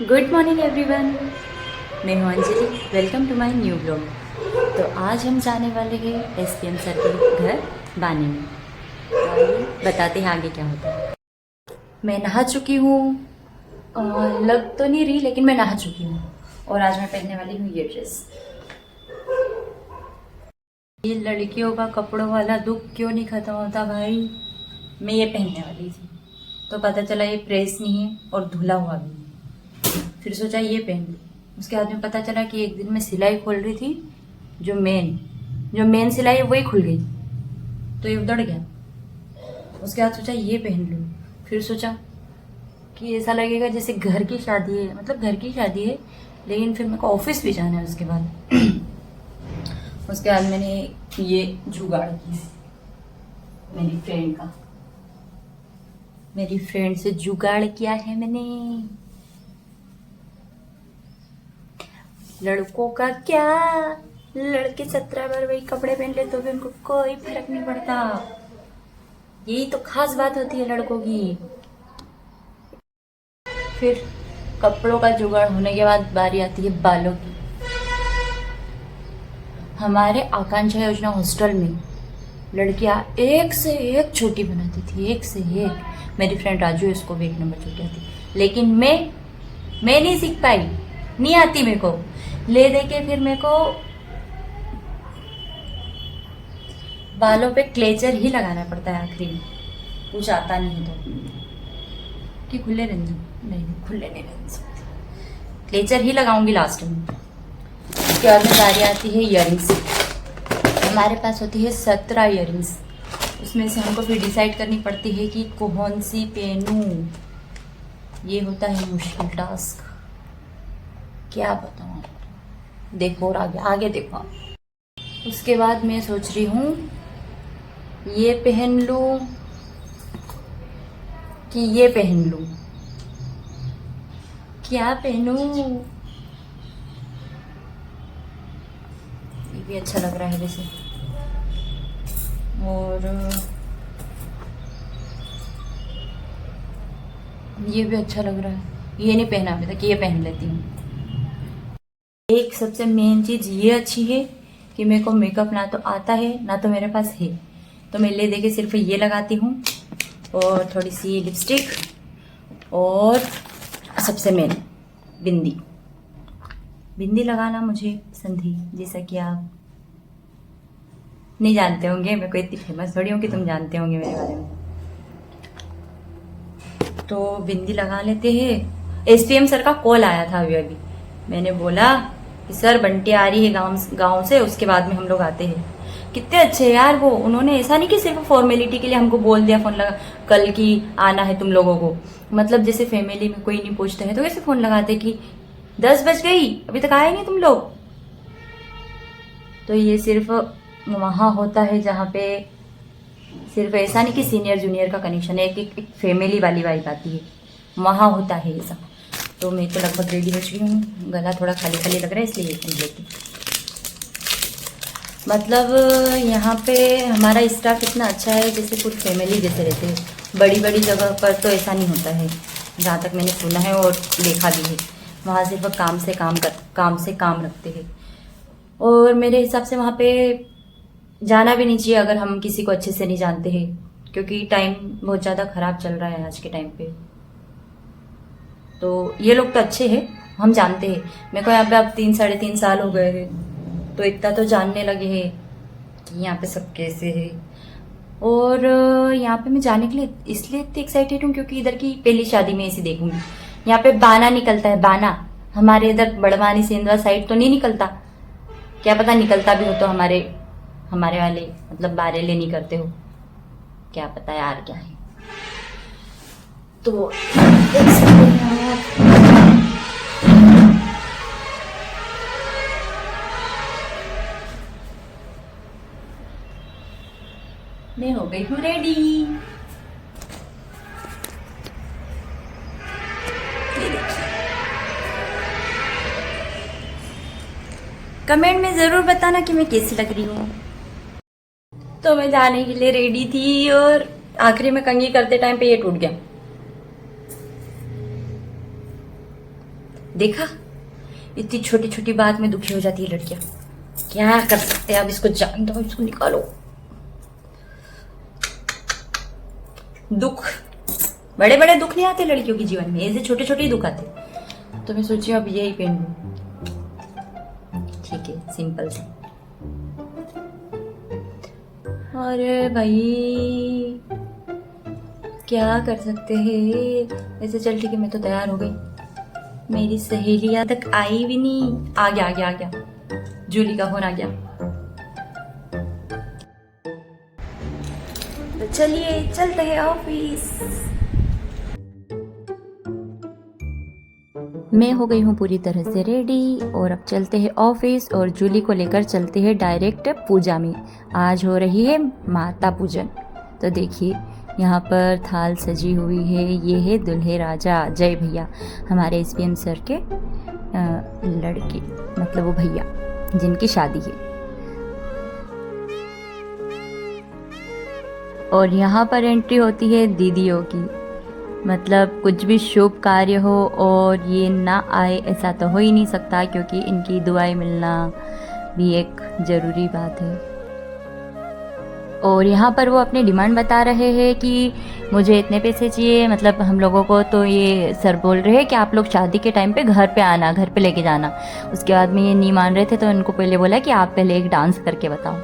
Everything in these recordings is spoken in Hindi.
गुड मॉर्निंग एवरीवन, मैं हूँ Anjali. Welcome to my new blog. तो आज हम जाने वाले हैं SPM सर के घर बानी में। तो आइए बताते हैं आगे क्या होता है। मैं नहा चुकी हूँ, लग तो नहीं रही लेकिन मैं नहा चुकी हूँ। और आज मैं पहनने वाली हूँ ये ड्रेस। ये लड़कियों का कपड़ों वाला दुख क्यों नहीं खत्म होता भाई। मैं ये पहनने वाली थी तो पता चला ये प्रेस नहीं है और धुला हुआ भी नहीं। फिर सोचा ये पहन लूँ। उसके बाद में पता चला कि एक दिन मैं सिलाई खोल रही थी, जो मेन सिलाई है वही खुल गई, तो ये उधड़ गया। उसके बाद सोचा ये पहन लूँ। फिर सोचा कि ऐसा लगेगा जैसे घर की शादी है, मतलब घर की शादी है लेकिन फिर मेरे को ऑफिस भी जाना है उसके बाद। उसके बाद मैंने ये जुगाड़ किया मेरी फ्रेंड से जुगाड़ किया है मैंने। लड़कों का क्या, लड़के 17 बार वही कपड़े पहन ले तो भी उनको कोई फर्क नहीं पड़ता। यही तो खास बात होती है लड़कों की। फिर कपड़ों का जुगाड़ होने के बाद बारी आती है बालों की। हमारे आकांक्षा योजना हॉस्टल में लड़कियां एक से एक छोटी बनाती थी, एक से एक। मेरी फ्रेंड राजू इसको भी 1 नंबर छोटी आती, लेकिन मैं नहीं सीख पाई, नहीं आती मेरे को। ले दे के फिर मेरे को बालों पे क्लेचर ही लगाना पड़ता है आखिरी में, कुछ आता नहीं तो। कि खुले रहने दो, नहीं खुले नहीं रहने सकते, क्लेचर ही लगाऊंगी लास्ट में। उसके बाद में बारी आती है इयरिंग्स। हमारे पास होती है 17 इयरिंग्स। उसमें से हमको फिर डिसाइड करनी पड़ती है कि कौन सी पहनूं। ये होता है मुश्किल टास्क, क्या बताऊं। देखो और आगे देखो। उसके बाद मैं सोच रही हूँ ये पहन लूं कि ये पहन लूं, क्या पहनूं। ये भी अच्छा लग रहा है वैसे, और ये भी अच्छा लग रहा है। ये नहीं पहना अभी तक, ये पहन लेती हूँ। एक सबसे मेन चीज ये अच्छी है कि मेरे को मेकअप ना तो आता है ना तो मेरे पास है, तो मैं ले दे के सिर्फ ये लगाती हूँ और थोड़ी सी लिपस्टिक और सबसे मेन बिंदी लगाना मुझे पसंद है। जैसा कि आप नहीं जानते होंगे, मैं कोई इतनी फेमस थोड़ी हूँ कि तुम जानते होंगे मेरे बारे में। तो बिंदी लगा लेते हैं। SPM सर का कॉल आया था अभी मैंने बोला कि सर बंटी आ रही है गांव से, उसके बाद में हम लोग आते हैं। कितने अच्छे यार वो, उन्होंने ऐसा नहीं कि सिर्फ फॉर्मेलिटी के लिए हमको बोल दिया फोन लगा कल की आना है तुम लोगों को। मतलब जैसे फैमिली में कोई नहीं पूछता है तो कैसे फोन लगाते कि 10 बज गई अभी तक आए नहीं तुम लोग। तो ये सिर्फ वहां होता है जहाँ पे सिर्फ ऐसा नहीं कि सीनियर जूनियर का कनेक्शन है, एक फैमिली वाली वाइब आती है, वहां होता है ये सब। तो मैं तो लगभग रेडी हो चुकी हूँ, गला थोड़ा खाली खाली लग रहा है इसलिए ये पहन लेती। मतलब यहाँ पे हमारा स्टाफ इतना अच्छा है जैसे पूरी फैमिली जैसे रहते हैं। बड़ी बड़ी जगह पर तो ऐसा नहीं होता है, जहाँ तक मैंने सुना है और देखा भी है। वहाँ सिर्फ काम से काम रखते हैं। और मेरे हिसाब से वहाँ पे जाना भी नहीं चाहिए अगर हम किसी को अच्छे से नहीं जानते हैं, क्योंकि टाइम बहुत ज़्यादा ख़राब चल रहा है आज के टाइम पे। तो ये लोग तो अच्छे हैं, हम जानते हैं। मेरे को यहाँ पे अब 3 साढ़े 3 साल हो गए हैं, तो इतना तो जानने लगे हैं कि यहाँ पे सब कैसे है। और यहाँ पे मैं जाने के लिए इसलिए इतनी एक्साइटेड हूँ क्योंकि इधर की पहली शादी में ऐसी देखूंगी। यहाँ पे बाना निकलता है, बाना। हमारे इधर बड़वानी सेंधवा साइड तो नहीं निकलता, क्या पता निकलता भी हो तो हमारे वाले मतलब बारेले नहीं करते हो, क्या पता यार क्या है। तो देख सकते हैं आप। मैं हो गई हूँ रेडी। कमेंट में जरूर बताना कि मैं कैसी लग रही हूँ। तो मैं जाने के लिए रेडी थी और आखिरी में कंघी करते टाइम पे ये टूट गया। देखा, इतनी छोटी छोटी बात में दुखी हो जाती है लड़कियां। क्या कर सकते हैं, अब इसको जान दो, इसको निकालो। दुख, बड़े बड़े दुख नहीं आते लड़कियों के जीवन में, ऐसे छोटे छोटे ही दुख आते। तो मैं सोची अब यही पहन लूं। ठीक है, सिंपल सा। अरे भाई क्या कर सकते हैं, ऐसे चल ठीक है, मैं तो तैयार हो गई। मेरी सहेलियां तक आई भी नहीं। आ गया जूली का फोन आ गया। तो चलिए चलते हैं ऑफिस। मैं हो गई हूँ पूरी तरह से रेडी और अब चलते हैं ऑफिस और जूली को लेकर चलते हैं डायरेक्ट पूजा में। आज हो रही है माता पूजन। तो देखिए यहाँ पर थाल सजी हुई है। ये है दुल्हे राजा जय भैया, हमारे एसपीएम सर के लड़के, मतलब वो भैया जिनकी शादी है। और यहाँ पर एंट्री होती है दीदियों की, मतलब कुछ भी शुभ कार्य हो और ये ना आए ऐसा तो हो ही नहीं सकता, क्योंकि इनकी दुआएं मिलना भी एक ज़रूरी बात है। और यहाँ पर वो अपने डिमांड बता रहे हैं कि मुझे इतने पैसे चाहिए, मतलब हम लोगों को तो ये सर बोल रहे हैं कि आप लोग शादी के टाइम पे घर पे आना, घर पे लेके जाना। उसके बाद में ये नहीं मान रहे थे तो इनको पहले बोला कि आप पहले एक डांस करके बताओ।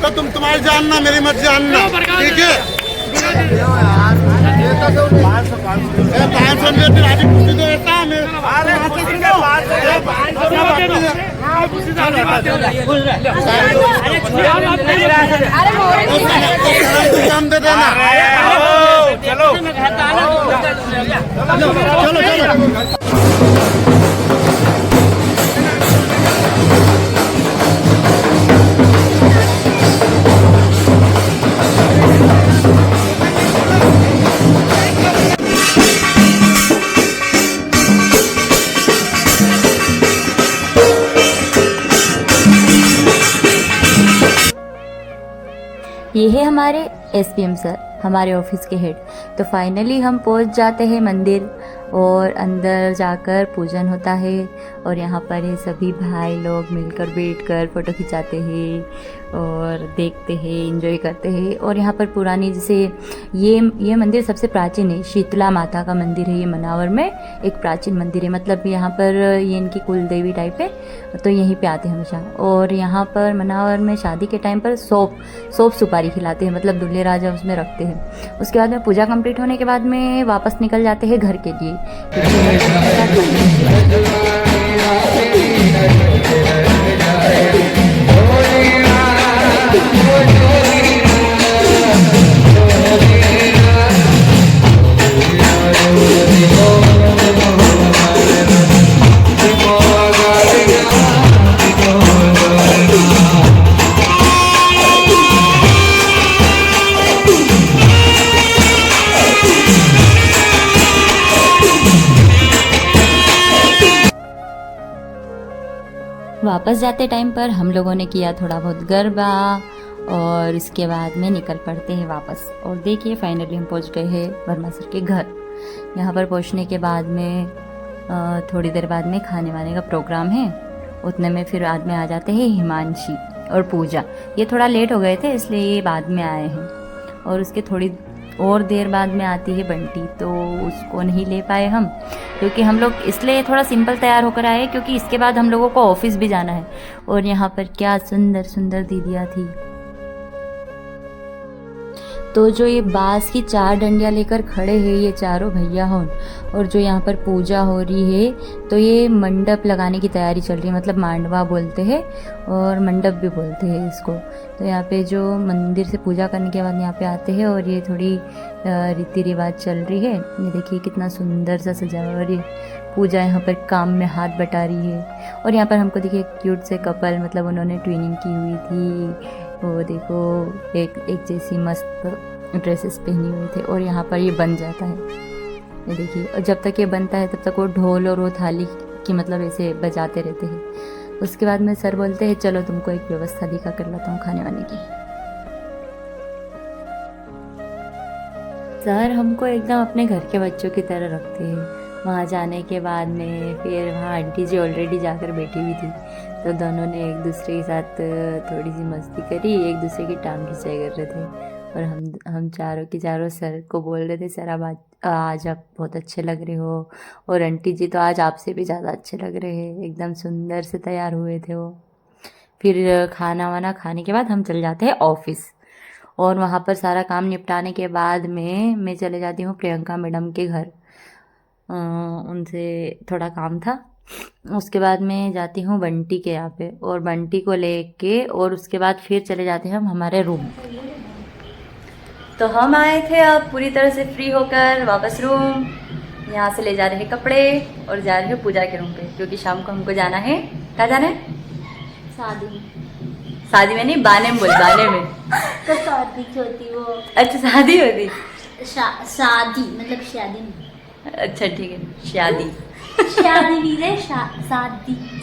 तो तुम तुम्हारी जानना, मेरी मत जानना, ठीक है? 500 रुपये राजी पूछी तो ऐसा काम दे देना। चलो चलो चलो। ये है हमारे एसपीएम सर, हमारे ऑफिस के हेड। तो फाइनली हम पहुंच जाते हैं मंदिर और अंदर जाकर पूजन होता है। और यहाँ पर ये सभी भाई लोग मिलकर बैठकर फ़ोटो खिंचाते हैं और देखते हैं, एंजॉय करते हैं। और यहाँ पर पुरानी, जैसे ये मंदिर सबसे प्राचीन है, शीतला माता का मंदिर है। ये मनावर में एक प्राचीन मंदिर है, मतलब यहाँ पर ये इनकी कुल देवी टाइप है, तो यहीं पे आते हैं हमेशा। और यहाँ पर मनावर में शादी के टाइम पर सौंफ सुपारी खिलाते हैं, मतलब दूल्हे राजा उसमें रखते हैं। उसके बाद में पूजा कंप्लीट होने के बाद में वापस निकल जाते हैं घर के लिए। वापस जाते टाइम पर हम लोगों ने किया थोड़ा बहुत गरबा और इसके बाद में निकल पड़ते हैं वापस। और देखिए फाइनली हम पहुंच गए हैं वर्मा सर के घर। यहाँ पर पहुंचने के बाद में थोड़ी देर बाद में खाने वाने का प्रोग्राम है। उतने में फिर बाद में आ जाते हैं हिमांशी और पूजा। ये थोड़ा लेट हो गए थे इसलिए ये बाद में आए हैं। और उसके थोड़ी और देर बाद में आती है बंटी, तो उसको नहीं ले पाए हम, क्योंकि हम लोग इसलिए थोड़ा सिंपल तैयार होकर आए क्योंकि इसके बाद हम लोगों को ऑफिस भी जाना है। और यहाँ पर क्या सुंदर सुंदर दीदियाँ थी। तो जो ये बांस की 4 डंडियाँ लेकर खड़े हैं ये चारों भैया हों, और जो यहाँ पर पूजा हो रही है तो ये मंडप लगाने की तैयारी चल रही है, मतलब मांडवा बोलते हैं और मंडप भी बोलते हैं इसको। तो यहाँ पे जो मंदिर से पूजा करने के बाद यहाँ पे आते हैं और ये थोड़ी रीति रिवाज चल रही है। ये देखिए कितना सुंदर सा सजा हुआ है, और ये पूजा यहाँ पर काम में हाथ बटा रही है। और यहाँ पर हमको देखिए क्यूट से कपल, मतलब उन्होंने ट्विनिंग की हुई थी, वो देखो एक जैसी मस्त ड्रेसेस पहनी हुई थे। और यहाँ पर ये बन जाता है, ये देखिए। और जब तक ये बनता है तब तक वो ढोल और वो थाली की मतलब ऐसे बजाते रहते हैं। उसके बाद में सर बोलते हैं चलो तुमको एक व्यवस्था दिखा कर लाता हूँ खाने वाने की। सर हमको एकदम अपने घर के बच्चों की तरह रखते हैं। वहाँ जाने के बाद में फिर वहाँ आंटी जी ऑलरेडी जाकर बैठी हुई थी, तो दोनों ने एक दूसरे के साथ थोड़ी सी मस्ती करी, एक दूसरे की टांग खिंचाई कर रहे थे। और हम चारों के चारों सर को बोल रहे थे सर आज आप बहुत अच्छे लग रहे हो, और आंटी जी तो आज आपसे भी ज़्यादा अच्छे लग रहे हैं, एकदम सुंदर से तैयार हुए थे वो। फिर खाना वाना खाने के बाद हम चले जाते हैं ऑफिस, और वहाँ पर सारा काम निपटाने के बाद में मैं चले जाती हूँ प्रियंका मैडम के घर। उनसे थोड़ा काम था। उसके बाद मैं जाती हूँ बंटी के यहाँ पे, और बंटी को लेके और उसके बाद फिर चले जाते हैं हम हमारे रूम। तो हम आए थे अब पूरी तरह से फ्री होकर वापस रूम। यहाँ से ले जा रहे हैं कपड़े और जा रहे हैं पूजा के रूम पे, क्योंकि शाम को हमको जाना है। कहाँ जाना है? शादी में नहीं, बाने में बोल, बाने में। तो शादी होती वो। अच्छा शादी होती। शादी मतलब शादी नहीं। अच्छा ठीक है, शादी। शादी नहीं रे, शादी।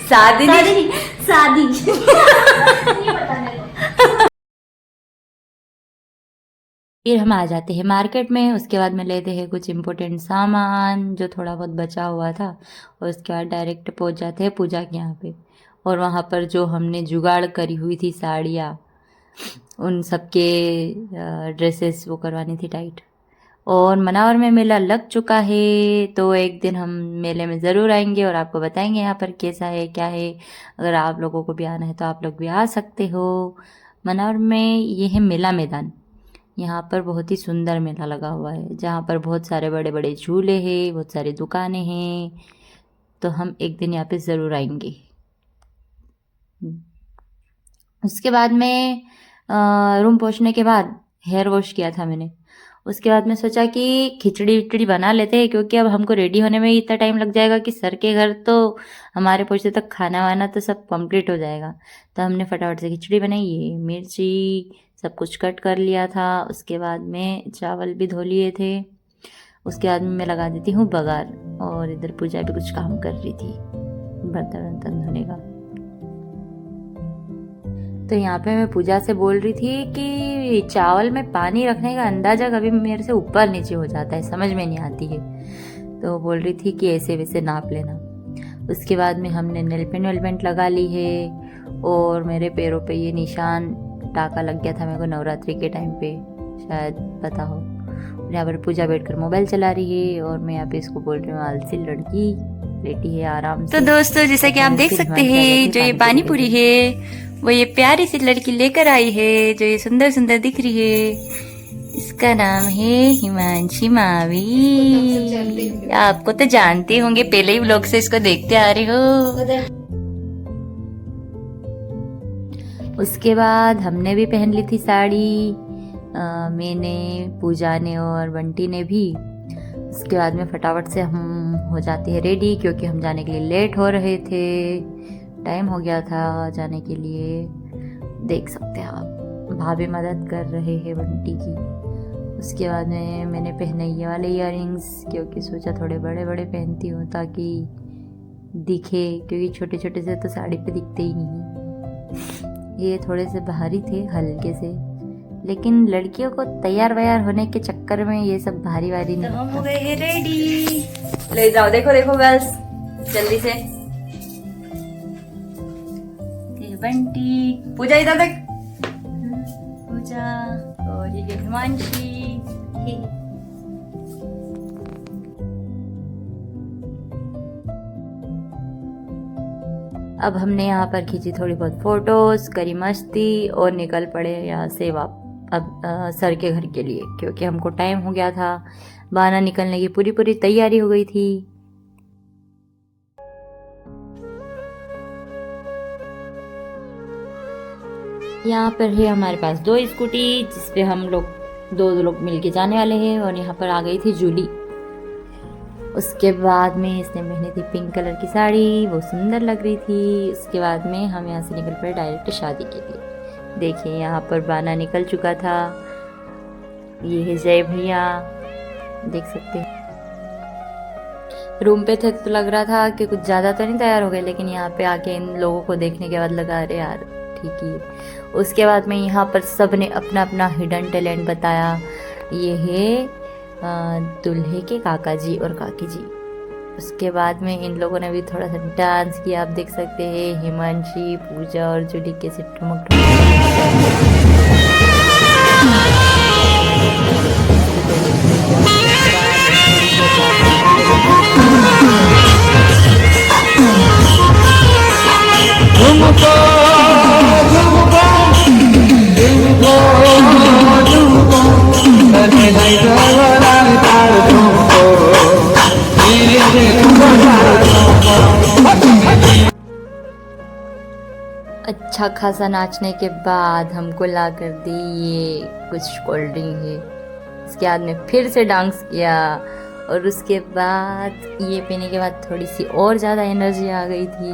शादी नहीं, शादी। ये पता मेरे को। फिर हम आ जाते हैं मार्केट में। उसके बाद में लेते हैं कुछ इम्पोर्टेंट सामान जो थोड़ा बहुत बचा हुआ था, और उसके बाद डायरेक्ट पहुंच जाते हैं पूजा के यहाँ पे। और वहाँ पर जो हमने जुगाड़ करी हुई थी साड़ियाँ, उन सबके ड्रेसेस वो करवानी थी टाइट। और मनावर में मेला लग चुका है, तो एक दिन हम मेले में ज़रूर आएंगे और आपको बताएंगे यहाँ पर कैसा है क्या है। अगर आप लोगों को भी आना है तो आप लोग भी आ सकते हो। मनावर में ये है मेला मैदान। यहाँ पर बहुत ही सुंदर मेला लगा हुआ है, जहाँ पर बहुत सारे बड़े बड़े झूले हैं, बहुत सारी दुकानें हैं। तो हम एक दिन यहाँ पे ज़रूर आएंगे। उसके बाद में रूम पहुँचने के बाद हेयर वॉश किया था मैंने। उसके बाद मैं सोचा कि खिचड़ी विचड़ी बना लेते हैं, क्योंकि अब हमको रेडी होने में इतना टाइम लग जाएगा कि सर के घर तो हमारे पहुँचते तक खाना वाना तो सब कंप्लीट हो जाएगा। तो हमने फटाफट से खिचड़ी बनाई, ये मिर्ची सब कुछ कट कर लिया था। उसके बाद में चावल भी धो लिए थे। उसके बाद में मैं लगा देती हूँ बघार, और इधर पूजा भी कुछ काम कर रही थी बर्तन धोने का। तो यहाँ पे मैं पूजा से बोल रही थी कि चावल में पानी रखने का अंदाज़ा कभी मेरे से ऊपर नीचे हो जाता है, समझ में नहीं आती है। तो बोल रही थी कि ऐसे वैसे नाप लेना। उसके बाद में हमने नेल पेंट लगा ली है, और मेरे पैरों पे ये निशान टाका लग गया था मेरे को नवरात्रि के टाइम पे, शायद पता हो। यहाँ पर पूजा बैठकर मोबाइल चला रही है, और मैं यहाँ पे इसको बोल रही हूँ आलसी लड़की, लेटी है आराम से। तो दोस्तों जैसा कि आप देख सकते हैं, जो ये पानी पूरी है वो ये प्यारी सी लड़की लेकर आई है, जो ये सुंदर सुंदर दिख रही है। इसका नाम है हिमांशी मावी। आपको तो जानते होंगे, पहले ही व्लॉग से इसको देखते आ रहे हो। उसके बाद हमने भी पहन ली थी साड़ी, मैंने, पूजा ने और बंटी ने भी। उसके बाद में फटाफट से हम हो जाते हैं रेडी, क्योंकि हम जाने के लिए लेट हो रहे थे, टाइम हो गया था जाने के लिए। देख सकते हैं आप, भाभी मदद कर रहे हैं बंटी की। उसके बाद में मैंने पहने ये वाले इयररिंग्स, क्योंकि सोचा थोड़े बड़े बड़े पहनती हूँ ताकि दिखे, क्योंकि छोटे छोटे से तो साड़ी पे दिखते ही नहीं। ये थोड़े से भारी थे, हल्के से, लेकिन लड़कियों को तैयार वैयार होने के चक्कर में ये सब भारी वारी नहीं। तो हम हो गए हैं रेडी। ले जाओ, देखो देखो गर्ल्स, जल्दी से। ये बंटी, पूजा इधर देख, पूजा, और ये हिमांशी। अब हमने यहाँ पर खींची थोड़ी बहुत फोटोज, करी मस्ती, और निकल पड़े यहाँ से अब सर के घर के लिए, क्योंकि हमको टाइम हो गया था, बहाना निकलने की पूरी पूरी तैयारी हो गई थी। यहाँ पर है हमारे पास 2 स्कूटी जिस पे हम लोग दो लोग मिलके जाने वाले हैं। और यहाँ पर आ गई थी जूली। उसके बाद में इसने पहनी थी पिंक कलर की साड़ी, वो सुंदर लग रही थी। उसके बाद में हम यहाँ से निकल पड़े डायरेक्ट शादी के लिए। देखिए यहाँ पर बाना निकल चुका था। ये है जय भैया, देख सकते हैं। रूम पे थे तो लग रहा था कि कुछ ज़्यादा तो नहीं तैयार हो गए, लेकिन यहाँ पे आके इन लोगों को देखने के बाद लगा अरे यार ठीक ही है। उसके बाद में यहाँ पर सब ने अपना अपना हिडन टैलेंट बताया। ये है दूल्हे के काका जी और काकी जी। उसके बाद में इन लोगों ने भी थोड़ा सा डांस किया, आप देख सकते हैं। हिमांशी, पूजा और जूली कैसे ठुमक अच्छा खासा नाचने के बाद हमको ला कर दी ये कुछ कोल्ड ड्रिंक है। उसके बाद में फिर से डांस किया और उसके बाद ये पीने के बाद थोड़ी सी और ज़्यादा एनर्जी आ गई थी।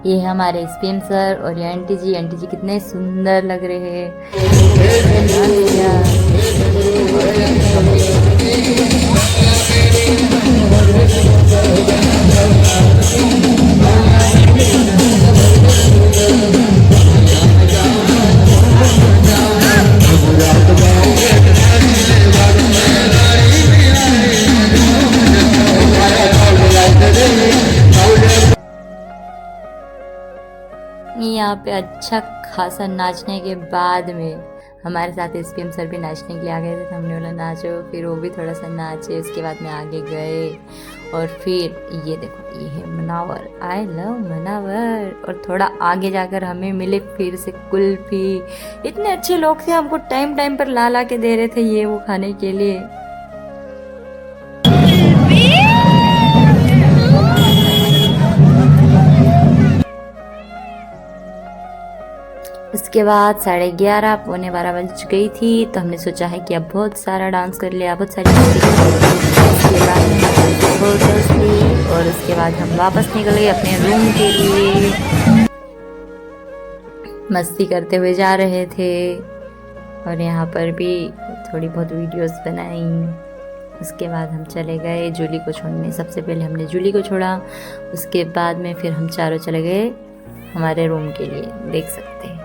ये है हमारे स्पीएम सर और ये आंटी जी कितने सुंदर लग रहे हैं। यहाँ पे अच्छा खासा नाचने के बाद में हमारे साथ एसपीएम सर भी नाचने के लिए आ गए थे, तो हमने बोला नाचो। फिर वो भी थोड़ा सा नाचे। उसके बाद में आगे गए और फिर ये देखो ये है मनावर, आई लव मनावर। और थोड़ा आगे जाकर हमें मिले फिर से कुल्फी। इतने अच्छे लोग थे, हमको टाइम टाइम पर ला ला के दे रहे थे ये वो खाने के लिए। उसके बाद 11:30 पौने 12 बज गई थी, तो हमने सोचा है कि अब बहुत सारा डांस कर लिया, बहुत सारी उसके बाद और उसके बाद हम वापस निकल गए अपने रूम के लिए। मस्ती करते हुए जा रहे थे और यहाँ पर भी थोड़ी बहुत वीडियोस बनाई। उसके बाद हम चले गए जूली को छोड़ने। सबसे पहले हमने जूली को छोड़ा, उसके बाद में फिर हम चारों चले गए हमारे रूम के लिए। देख सकते हैं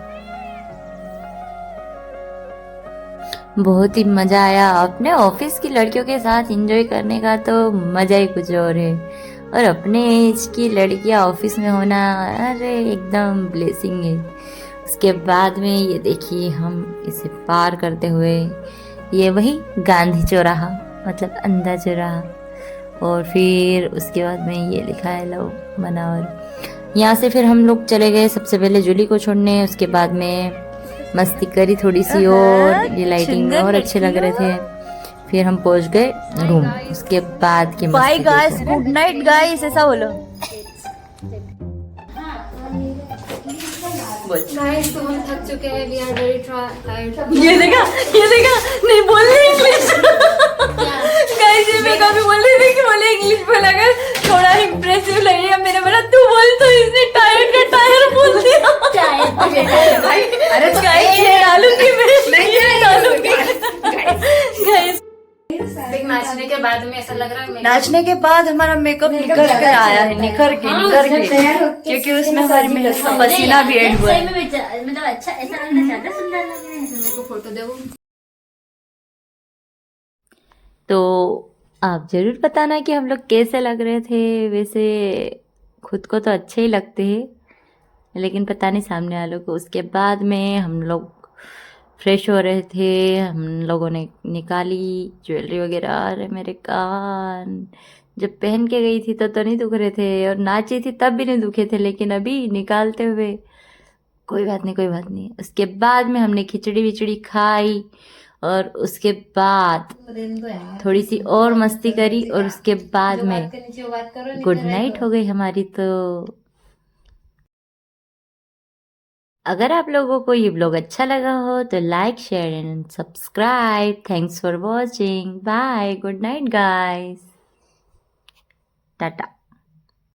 बहुत ही मज़ा आया। अपने ऑफिस की लड़कियों के साथ एंजॉय करने का तो मज़ा ही कुछ और है। और अपने एज की लड़कियां ऑफिस में होना अरे एकदम ब्लेसिंग है। उसके बाद में ये देखिए हम इसे पार करते हुए ये वही गांधी चौराहा मतलब अंधा चौराहा। और फिर उसके बाद में ये लिखा है लव मनावर। यहाँ से फिर हम लोग चले गए सबसे पहले जूली को छोड़ने। उसके बाद में मस्ती करी थोड़ी सी और ये लाइटिंग और अच्छे लग रहे थे। फिर हम पहुंच गए रूम। उसके बाद के bye guys, good night guys, ऐसा बोलो। गाइस तो हम थक चुके हैं, वी आर वेरी टायर्ड। ये देखा नहीं बोल रही इंग्लिश। गाइस ये मैं कभी बोल रही थी कि बोले इंग्लिश बोला कर थोड़ा इंप्रेसिव लगेगा। मैंने बोला तू बोल, तो इसने टायर का टायर बोल दिया। अरे गाइस ये डालूंगी मैं, नहीं डालूंगी गाइस। देख नाचने के बाद में ऐसा लग रहा है नाचने के बाद हमारा मेकअप निखर कर आया है, निखर के क्योंकि उसमें हमारी पसीना भी ऐड हुआ है। मतलब अच्छा ऐसा लगना चाहता, सुंदर लग रहे हैं। मेरे को फोटो दे। तो आप जरूर बताना कि हम लोग कैसे लग रहे थे। वैसे खुद को तो अच्छे ही लगते हैं, लेकिन पता नहीं सामने वालों को। उसके बाद में हम लोग फ्रेश हो रहे थे। हम लोगों ने निकाली ज्वेलरी वगैरह। अरे मेरे कान जब पहन के गई थी तो नहीं दुख रहे थे, और नाची थी तब भी नहीं दुखे थे, लेकिन अभी निकालते हुए कोई बात नहीं, कोई बात नहीं। उसके बाद में हमने खिचड़ी विचड़ी खाई और उसके बाद थोड़ी सी और मस्ती करी और उसके बाद में गुड नाइट हो गई हमारी। तो अगर आप लोगों को ये ब्लॉग अच्छा लगा हो तो like share and subscribe. Thanks for watching. Bye, good night guys, Tata.